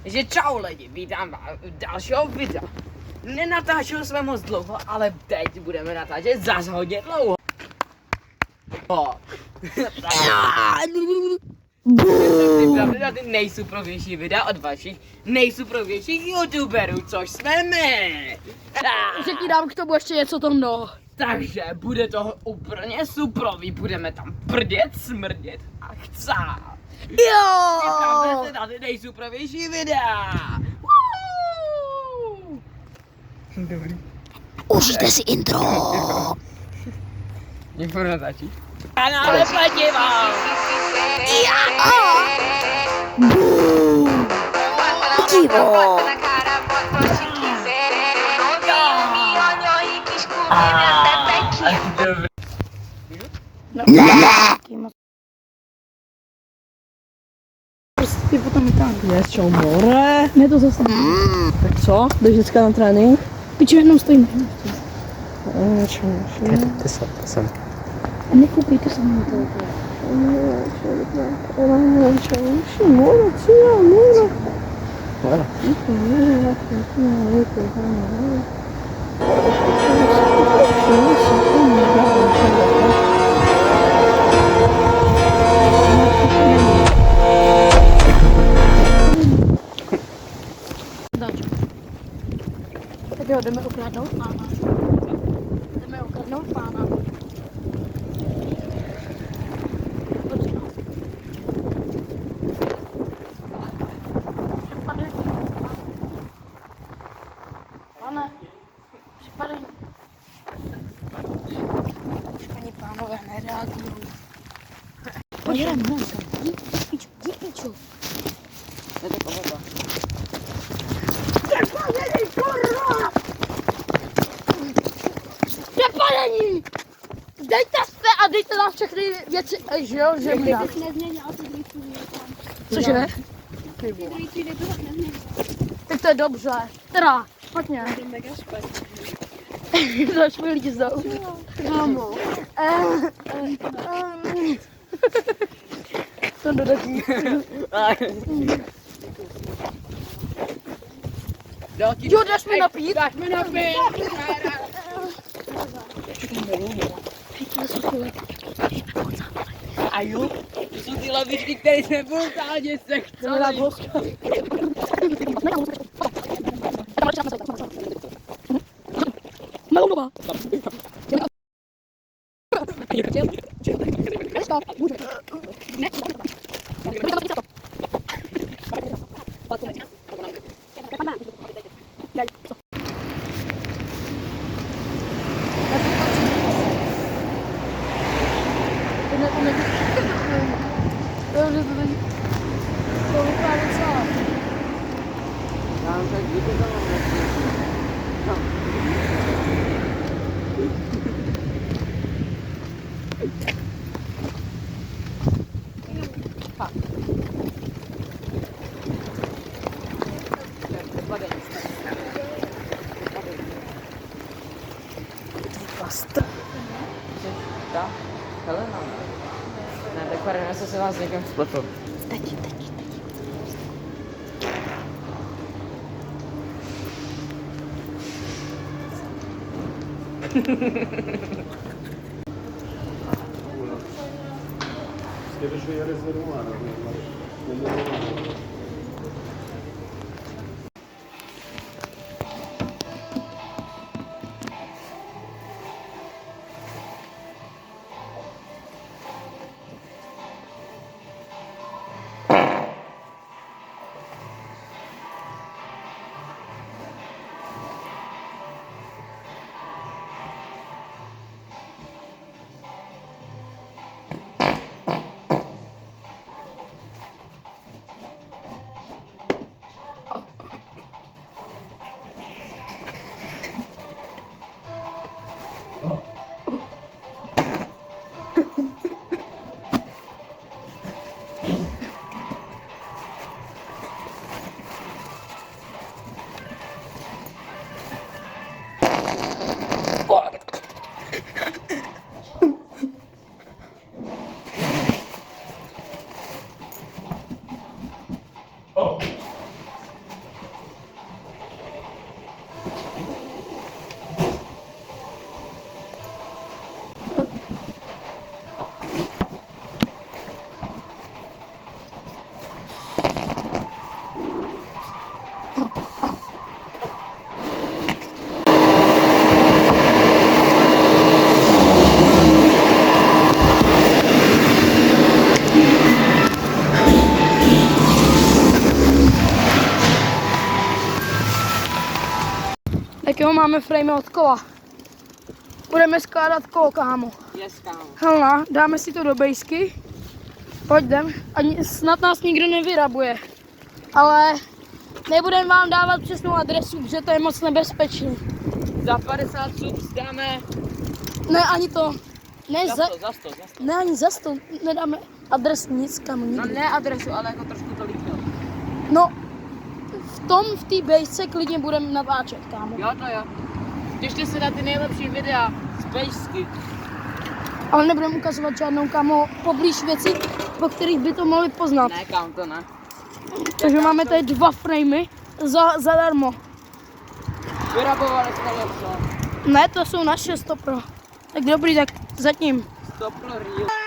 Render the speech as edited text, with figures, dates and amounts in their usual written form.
že čau lidi, vítám vás u dalšího videa. Nenatáčel jsme moc dlouho, ale teď budeme natáčet zas hodně dlouho. Připravili na ty nejsuprovější videa od vašich nejsuprovějších youtuberů, což jsme my. Řekni dám k tomu ještě něco to mno. Takže bude to úplně suprový, budeme tam prdět, smrdět a chcát. Jo! Připravte se na ty nejsuprovější videa. Dobrý. Užijte si intro. Někdo natáčí? Kanále Pletivo! Pletivo! Prostě potom tam. Něco more? Ne, to zase. Tak co? Jdeš dneska na trénink? Pičo, jenom stojíme. Ty jsem. A nekoukejte se na to. Tak jo, jdeme ukradnout pána. Jdeme ukradnout pána. Pane, připadej. Už paní pánové nereagují. Pojedeme dneska. Jdi piču. Je to kohoba. Přepadení, kurva! Přepadení! Dejte se a dejte nám všechny věci, že jo, že mi dá. Cože? Tak to je dobře. Teda, špatně. Zač mi lidi zdou. Kámo. To dodatí. Jo, dáš mi napít? Dáš mi napít! A jo, to jsou ty lavičky, které jsme brutálně se chceli. Melonová. Helena. Ne, tak pardon, já jsem se vás někam spletl. Teď. Следующий я резервуар. Tak jo, máme frame od kola. Budeme skládat kolo, kámo. Yes, kámo. Helna, dáme si to do bejsky. Pojď jdem. Snad nás nikdo nevyrabuje. Ale nebudeme vám dávat přesnou adresu, protože to je moc nebezpečné. Za 50 subs dáme... Ne, ani to. Ne, Za 100. ne ani za 100. Nedáme adresu, nic, kámo, No nikdy. ne adresu, ale jako trošku to líbilo. No, v té bejsce klidně budeme natáčet, kámo. Jo, to jo. Těšte se na ty nejlepší videa z bejsky. Ale nebudeme ukazovat žádnou, kámo, poblíž věci, po kterých by to mohli poznat. Ne, kámo, to ne. Takže máme tady 2 framey zadarmo. Vyrabovali jsme něco. Ne, to jsou naše 100 pro. Tak dobrý, tak zatím. Stop pro real.